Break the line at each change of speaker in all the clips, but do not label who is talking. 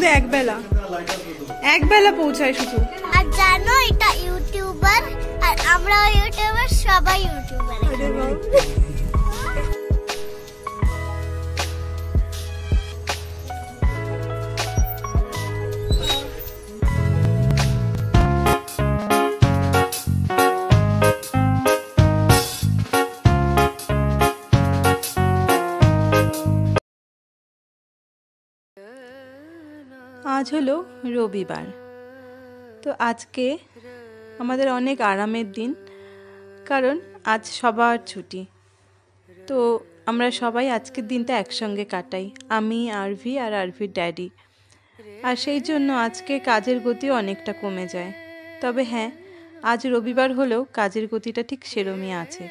শুধু একবেলা পৌঁছায় শুধু।
আর জানো এটা ইউটিউবার, আর আমরা ইউটিউবার, সবাই ইউটিউবার।
আজ হলো রবিবার, তো আজকে আমাদের অনেক আরামের দিন, কারণ আজ সবার ছুটি। তো আমরা সবাই আজকের দিনটা একসঙ্গে কাটাই, আমি, আরভি আর আরভির ড্যাডি। আর সেই জন্য আজকে কাজের গতি অনেকটা কমে যায়। তবে হ্যাঁ, আজ রবিবার হলেও কাজের গতিটা ঠিক সেরমই আছে,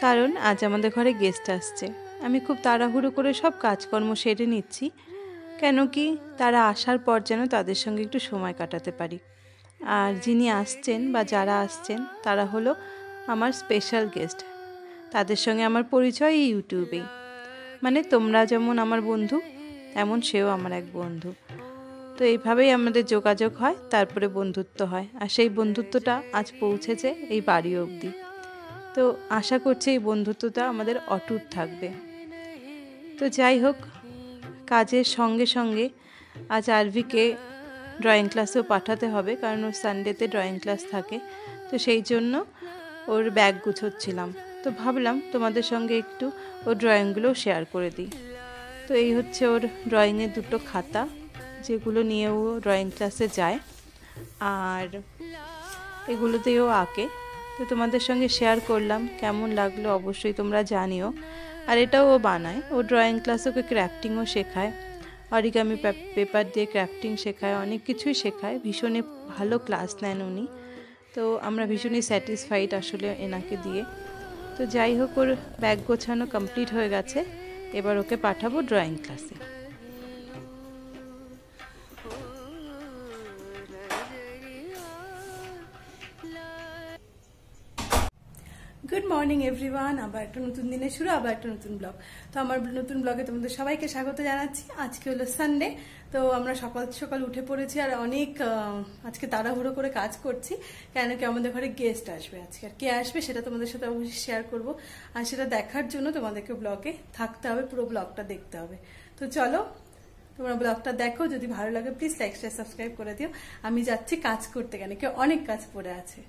কারণ আজ আমাদের ঘরে গেস্ট আসছে। আমি খুব তাড়াহুড়ো করে সব কাজকর্ম সেরে নিচ্ছি, কেন কি তারা আসার পর যেন তাদের সঙ্গে একটু সময় কাটাতে পারি। আর যিনি আসছেন বা যারা আসছেন তারা হলো আমার স্পেশাল গেস্ট। তাদের সঙ্গে আমার পরিচয় এই ইউটিউবেই। মানে তোমরা যেমন আমার বন্ধু, তেমন সেও আমার এক বন্ধু। তো এইভাবেই আমাদের যোগাযোগ হয়, তারপরে বন্ধুত্ব হয়। আর সেই বন্ধুত্বটা আজ পৌঁছেছে এই বাড়ি অবধি। তো আশা করছি এই বন্ধুত্বটা আমাদের অটুট থাকবে। তো যাই হোক, কাজের সঙ্গে সঙ্গে আজ আরভিকে ড্রয়িং ক্লাসেও পাঠাতে হবে, কারণ ওর সানডেতে ড্রয়িং ক্লাস থাকে। তো সেই জন্য ওর ব্যাগ গুছোচ্ছিলাম। তো ভাবলাম তোমাদের সঙ্গে একটু ওর ড্রয়িংগুলো শেয়ার করে দিই। তো এই হচ্ছে ওর ড্রয়িংয়ের দুটো খাতা, যেগুলো নিয়ে ও ড্রয়িং ক্লাসে যায়, আর এগুলোতেও আঁকে। তো তোমাদের সঙ্গে শেয়ার করলাম, কেমন লাগলো অবশ্যই তোমরা জানিও। আর এটাও ও বানায়, ও ড্রয়িং ক্লাসে ওকে ক্রাফটিংও শেখায়, অরিগামি পেপার দিয়ে ক্রাফটিং শেখায়, অনেক কিছুই শেখায়। ভীষণই ভালো ক্লাস নেন উনি। তো আমরা ভীষণই স্যাটিসফাইড আসলে এনাকে দিয়ে। তো যাই হোক, ওর ব্যাগ গোছানো কমপ্লিট হয়ে গেছে, এবার ওকে পাঠাবো ড্রয়িং ক্লাসে। গুড মর্নিং এভরিওয়ান, আবার একটা নতুন দিনের শুরু, আবার একটা নতুন ব্লগ। তো আমার নতুন ব্লগে তোমাদের সবাইকে স্বাগত জানাচ্ছি। আজকে হলো সানডে, তো আমরা সকাল সকাল উঠে পড়েছি আর অনেক আজকে তাড়াহুড়ো করে কাজ করছি, কেন কি আমাদের ঘরে গেস্ট আসবে আজকে। আর কে আসবে সেটা তোমাদের সাথে অবশ্যই শেয়ার করব, আর সেটা দেখার জন্য তোমাদেরকে ব্লগে থাকতে হবে, পুরো ব্লগটা দেখতে হবে। তো চলো তোমরা ব্লগটা দেখো, যদি ভালো লাগে প্লিজ লাইক শেয়ার সাবস্ক্রাইব করে দিও। আমি যাচ্ছি কাজ করতে, কেন কি অনেক কাজ পড়ে আছে।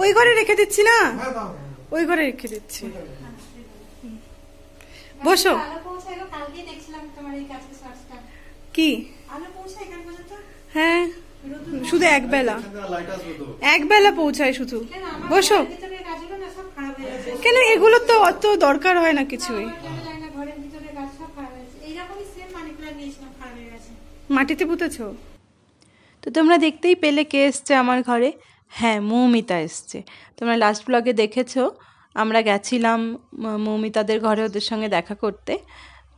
ওই ঘরে রেখে দিচ্ছি না, ওই ঘরে রেখে দিচ্ছি, বসো। কি হ্যাঁ, শুধু একবেলা পৌঁছায় শুধু, বসো। কেন, এগুলো তো অত দরকার হয় না কিছুই। মাটিতে পুঁতেছো? তো তোমরা দেখতেই পেলে কে এসছে আমার ঘরে। হ্যাঁ, মৌমিতা এসছে। তোমরা লাস্ট ব্লগে দেখেছো, আমরা গেছিলাম মৌমিতাদের ঘরে ওদের সঙ্গে দেখা করতে।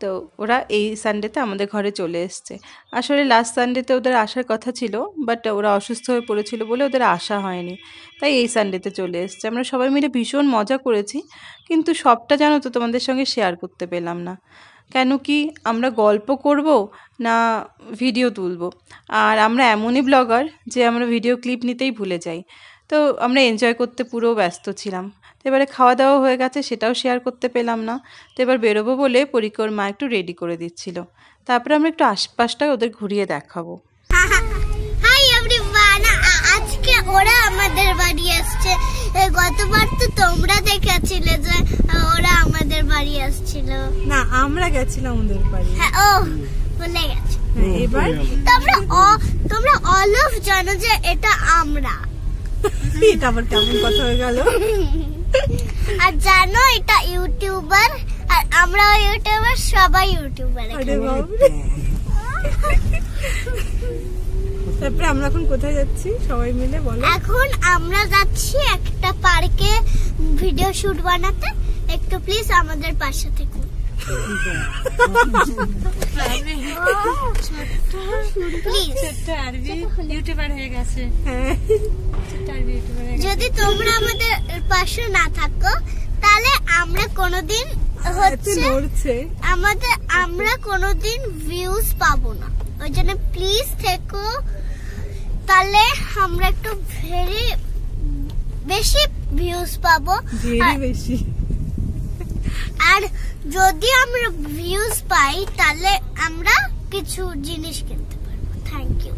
তো ওরা এই সানডেতে আমাদের ঘরে চলে এসছে। আসলে লাস্ট সানডেতে ওদের আসার কথা ছিল, বাট ওরা অসুস্থ হয়ে পড়েছিল বলে ওদের আসা হয়নি, তাই এই সানডেতে চলে এসছে। আমরা সবাই মিলে ভীষণ মজা করেছি, কিন্তু সবটা জানো তো তোমাদের সঙ্গে শেয়ার করতে পেলাম না, কেন কি আমরা গল্প করব না ভিডিও তুলব। আর আমরা এমনই ব্লগার যে আমরা ভিডিও ক্লিপ নিতেই ভুলে যাই। তো আমরা এনজয় করতে পুরো ব্যস্ত ছিলাম। তো এবারে খাওয়া দাওয়া হয়ে গেছে, সেটাও শেয়ার করতে পেলাম না। তো এবার বেরোবো বলে পরিকর মা একটু রেডি করে দিচ্ছিল, তারপরে আমরা একটু আশপাশটা ওদের ঘুরিয়ে দেখাবো।
হাই এভরিওয়ান, আজকে ওরা আমাদের বাড়ি আসছে। গতবার তো তোমরা দেখেছিলে যে ওরা আমাদের বাড়ি আসছিল।
না, আমরা গেছিলাম ওদের বাড়ি।
হ্যাঁ, ও ভুলে গেছি।
এবার
তোমরা অলফ জানো যে এটা আমরা।
এটা আবার কেমন কথা হয়ে গেল?
আর জানো এটা ইউটিউবার, আর আমরা ইউটিউবার, সবাই ইউটিউবার।
তারপরে আমরা এখন কোথায় যাচ্ছি সবাই মিলে বলো?
এখন আমরা যাচ্ছি একটা পার্কে ভিডিও শুট বানাতে। একটু প্লিজ আমাদের পাশে থাকুন। যদি তোমরা আমাদের পাশে না থাকো তাহলে আমরা কোনোদিন আমরা কোনোদিন ভিউজ পাবো না। ওই জন্য প্লিজ থেকো, তাহলে আমরা একটু বেশি ভিউজ পাবো। আর যদি আমরা ভিউজ পাই তাহলে আমরা কিছু জিনিস কিনতে পারবো। Thank you.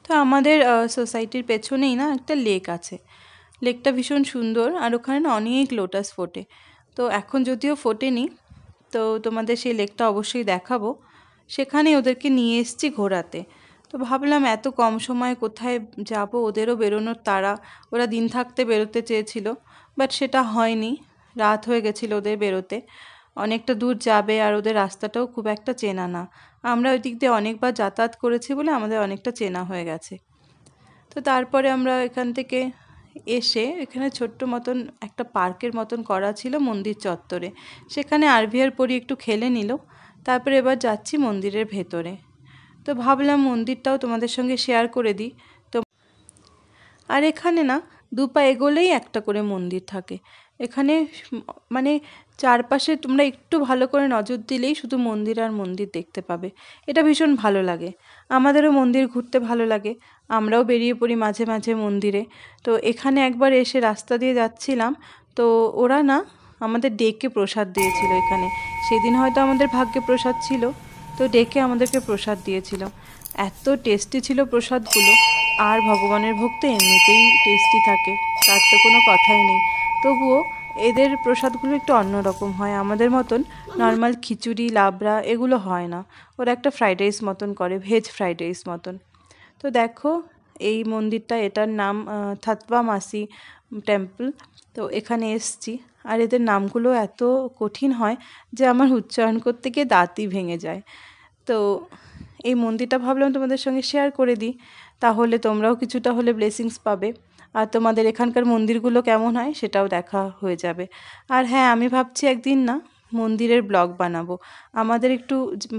তো আমাদের সোসাইটির পেছনেই না একটা লেক আছে। লেকটা ভীষণ সুন্দর, আর ওখানে না অনেক লোটাস ফোটে। তো এখন যদিও ফোটেনি, তো তোমাদের সেই লেকটা অবশ্যই দেখাবো। সেখানে ওদেরকে নিয়ে এসেছি ঘোরাতে। তো ভাবলাম এত কম সময়ে কোথায় যাব, ওদেরও বেরোনোর তাড়া। ওরা দিন থাকতে বেরোতে চেয়েছিল, বাট সেটা হয়নি, রাত হয়ে গেছিলো ওদের বেরোতে। অনেকটা দূর যাবে, আর ওদের রাস্তাটাও খুব একটা চেনা না। আমরা ওই দিক দিয়ে অনেকবার যাতায়াত করেছি বলে আমাদের অনেকটা চেনা হয়ে গেছে। তো তারপরে আমরা এখান থেকে এসে এখানে ছোট্ট মতন একটা পার্কের মতন করা ছিল মন্দির চত্বরে, সেখানে আরভিআর পরি একটু খেলে নিল। তারপরে এবার যাচ্ছি মন্দিরের ভেতরে। তো ভাবলাম মন্দিরটাও তোমাদের সঙ্গে শেয়ার করে দিই। তো আর এখানে না দুপা এগোলেই একটা করে মন্দির থাকে। এখানে মানে চারপাশে তোমরা একটু ভালো করে নজর দিলেই শুধু মন্দির আর মন্দির দেখতে পাবে। এটা ভীষণ ভালো লাগে। আমাদেরও মন্দির ঘুরতে ভালো লাগে, আমরাও বেরিয়ে পড়ি মাঝে মাঝে মন্দিরে। তো এখানে একবার এসে রাস্তা দিয়ে যাচ্ছিলাম, তো ওরা না আমাদের ডেকে প্রসাদ দিয়েছিল এখানে। সেদিন হয়তো আমাদের ভাগ্যে প্রসাদ ছিল, তো ডেকে আমাদেরকে প্রসাদ দিয়েছিল। এত টেস্টি ছিল প্রসাদগুলো। আর ভগবানের ভোগ তো এমনিতেই টেস্টি থাকে, তার তো কোনো কথাই নেই। তবুও এদের প্রসাদগুলো একটু অন্যরকম হয়, আমাদের মতন নর্মাল খিচুড়ি লাবড়া এগুলো হয় না। ওরা একটা ফ্রাইড রাইস মতন করে, ভেজ ফ্রাইড রাইস মতন। তো দেখো এই মন্দিরটা, এটার নাম থাতবা মাসি টেম্পল। তো এখানে এসছি, আর এদের নামগুলো এত কঠিন হয় যে আমার উচ্চারণ করতে গিয়ে দাঁতই ভেঙে যায়। তো এই মন্দিরটা ভাবলাম তোমাদের সঙ্গে শেয়ার করে দিই, তাহলে তোমরাও কিছুটা হলে ব্লেসিংস পাবে। আর তোমাদের এখানকার মন্দিরগুলো কেমন হয় সেটাও দেখা হয়ে যাবে। আর হ্যাঁ, আমি ভাবছি একদিন না মন্দিরের ব্লগ বানাবো। আমাদের একটু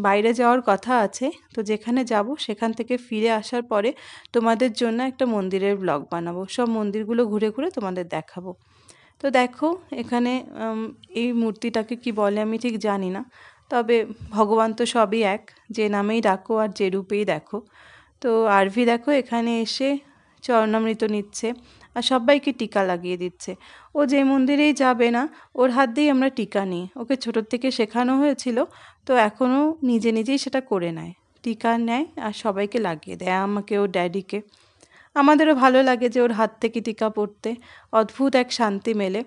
বাইরে যাওয়ার কথা আছে, তো যেখানে যাব সেখান থেকে ফিরে আসার পরে তোমাদের জন্য একটা মন্দিরের ব্লগ বানাবো। সব মন্দিরগুলো ঘুরে ঘুরে তোমাদের দেখাবো। তো দেখো এখানে এই মূর্তিটাকে কি বলে আমি ঠিক জানি না, তবে ভগবান তো সবই এক, যে নামেই ডাকো আর যে রূপেই দেখো। তো আরভি দেখো এখানে এসে চরণামৃত নিচ্ছে আর সবাইকে টিকা লাগিয়ে দিচ্ছে। ও যে মন্দিরেই যাবে না, ওর হাত দিয়েই আমরা টিকা নিই। ওকে ছোটোর থেকে শেখানো হয়েছিল, তো এখনও নিজে নিজেই সেটা করে নেয়, টিকা নেয় আর সবাইকে লাগিয়ে দেয়, আমাকে ওর ড্যাডিকে। আমাদেরও ভালো লাগে যে ওর হাত থেকে টিকা পড়তে, অদ্ভুত এক শান্তি মেলে।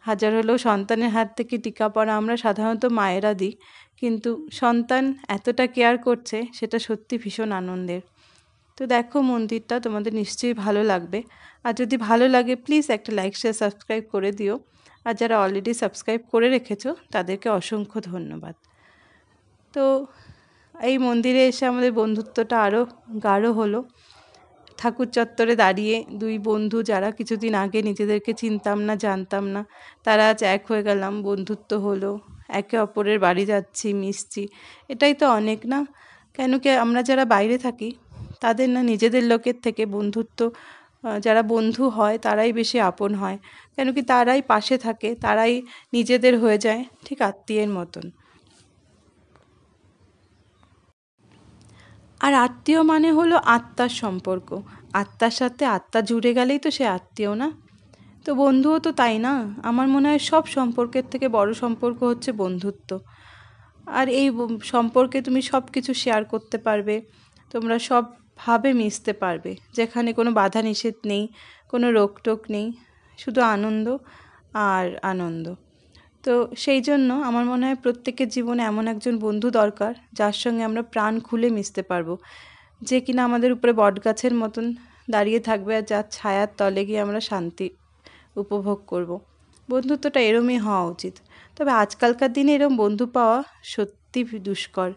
হাজার হলেও সন্তানের হাত থেকে টিকা পড়া আমরা সাধারণত মায়েরা দিই, কিন্তু সন্তান এতটা কেয়ার করছে সেটা সত্যি ভীষণ আনন্দের। তো দেখো মন্দিরটা তোমাদের নিশ্চয়ই ভালো লাগবে, আর যদি ভালো লাগে প্লিজ একটা লাইক শেয়ার সাবস্ক্রাইব করে দিও। আর যারা অলরেডি সাবস্ক্রাইব করে রেখেছো তাদেরকে অসংখ্য ধন্যবাদ। তো এই মন্দিরে এসে আমাদের বন্ধুত্বটা আরও গাঢ় হলো। ঠাকুর চত্বরে দাঁড়িয়ে দুই বন্ধু, যারা কিছুদিন আগে নিজেদেরকে চিনতাম না জানতাম না, তারা আজ এক হয়ে গেলাম, বন্ধুত্ব হলো, একে অপরের বাড়ি যাচ্ছি, মিশছি। এটাই তো অনেক না? কেন কি আমরা যারা বাইরে থাকি তাদের না নিজেদের লোকের থেকে বন্ধুত্ব, যারা বন্ধু হয় তারাই বেশি আপন হয়। কেন কি তারাই পাশে থাকে, তারাই নিজেদের হয়ে যায়, ঠিক আত্মীয়ের মতন। আর আত্মীয় মানে হলো আত্মার সম্পর্ক, আত্মার সাথে আত্মা জুড়ে গেলেই তো সে আত্মীয় না? তো বন্ধুও তো তাই না? আমার মনে হয় সব সম্পর্কের থেকে বড় সম্পর্ক হচ্ছে বন্ধুত্ব। আর এই সম্পর্কে তুমি সব কিছু শেয়ার করতে পারবে, তোমরা সবভাবে মিশতে পারবে, যেখানে কোনো বাধা নিষেধ নেই, কোনো রোকটোক নেই, শুধু আনন্দ আর আনন্দ। তো সেই জন্য আমার মনে হয় প্রত্যেকের জীবনে এমন একজন বন্ধু দরকার যার সঙ্গে আমরা প্রাণ খুলে মিশতে পারবো, যে কিনা আমাদের উপরে বটগাছের মতন দাঁড়িয়ে থাকবে আর যার ছায়ার তলে গিয়ে আমরা শান্তি উপভোগ করব। বন্ধুত্বটা এরমই হওয়া উচিত। তবে আজকালকার দিনে এরম বন্ধু পাওয়া সত্যি দুষ্কর।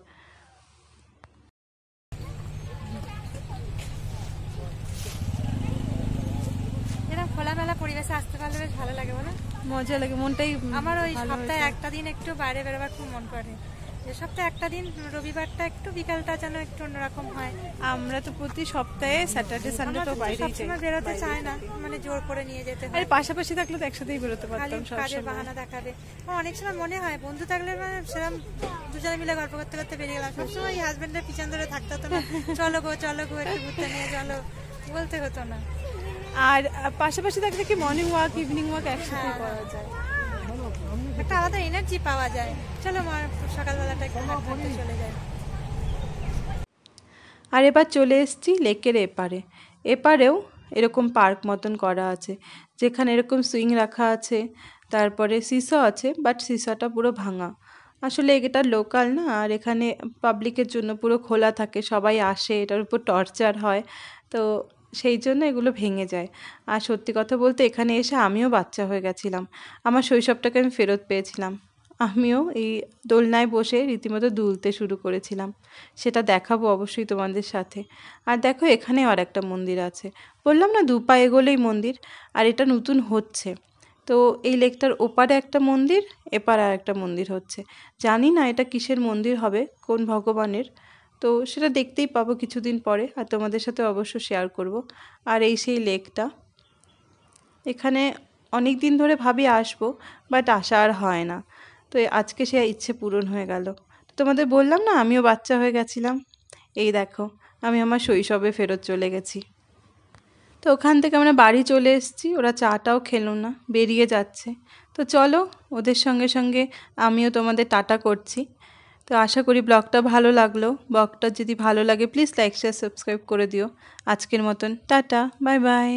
কাছে আসতে পারলে বেশ ভালো লাগে বলো।
মজা লাগে, মনটাই
আমার ওই
ভালো হয়ে
সপ্তাহে
যায়।
একটা দিন একটু বাইরে বেরোবার খুব মন করে, যে সপ্তাহে একটা দিন রবিবারটা একটু বিকালটা যেন একটু অন্যরকম হয়।
আমরা তো প্রতি সপ্তাহে স্যাটারডে সানডে তো বাইরেই যাই,
সবসময় বেরোতে চায় না, মানে জোর করে নিয়ে যেতে
আরে
হয়,
পাশাপাশি থাকলে তো একসাথেই বেরোতে
খালি
পারতাম
কাজের
সবসময়।
বাহানা দেখাবে। আমার অনেক সময় মনে হয় বন্ধু থাকলে মানে সেরকম দুজনে মিলে গল্প করতে করতে বেরিয়ে গেলাম, সবসময় হাজবেন্ডের পিছন ধরে থাকতে হতো না, চলো গো একটু ঘুরতে নিয়ে চলো, বলতে হতো না।
আর পাশাপাশি থাকলে কি মর্নিং ওয়াক ইভিনিং ওয়াক একসাথে করা যায়।
একটা আলাদা এনার্জি পাওয়া যায়, চলো মা সকালবেলাটা একটু হাঁটতে চলে যায়।
আর এবার চলে এসেছি লেকের এপারে। এপারেও এরকম পার্ক মতন করা আছে, যেখানে এরকম সুইং রাখা আছে, তারপরে সিসা আছে, বাট সিসাটা পুরো ভাঙা। আসলে এটা লোকাল না, আর এখানে পাবলিকের জন্য পুরো খোলা থাকে, সবাই আসে, এটার উপর টর্চার হয়, তো সেই জন্য এগুলো ভেঙে যায়। আর সত্যি কথা বলতে এখানে এসে আমিও বাচ্চা হয়ে গেছিলাম, আমার শৈশবটাকে আমি ফেরত পেয়েছিলাম। আমিও এই দোলনায় বসে রীতিমতো দুলতে শুরু করেছিলাম, সেটা দেখাবো অবশ্যই তোমাদের সাথে। আর দেখো এখানে আর একটা মন্দির আছে, বললাম না 2 পা এগোলেই মন্দির, আর এটা নতুন হচ্ছে। তো এই লেকটার ওপারে একটা মন্দির, এপারে আর একটা মন্দির হচ্ছে। জানি না এটা কিসের মন্দির হবে, কোন ভগবানের, তো সেটা দেখতেই পাবো কিছুদিন পরে, আর তোমাদের সাথে অবশ্য শেয়ার করব। আর এই সেই লেকটা, এখানে অনেক দিন ধরে ভাবি আসবো, বাট আসা আর হয় না। তো আজকে সে ইচ্ছে পূরণ হয়ে গেল। তো তোমাদের বললাম না আমিও বাচ্চা হয়ে গেছিলাম, এই দেখো আমি আমার শৈশবে ফেরত চলে গেছি। তো ওখান থেকে আমরা বাড়ি চলে এসেছি, ওরা চাটাও খেলো না, বেরিয়ে যাচ্ছে। তো চলো ওদের সঙ্গে সঙ্গে আমিও তোমাদের টাটা করছি। তো আশা করি ব্লগটা ভালো লাগলো, ব্লগটা যদি ভালো লাগে প্লিজ লাইক শেয়ার সাবস্ক্রাইব করে দিও। আজকের মতন টাটা, বাই বাই।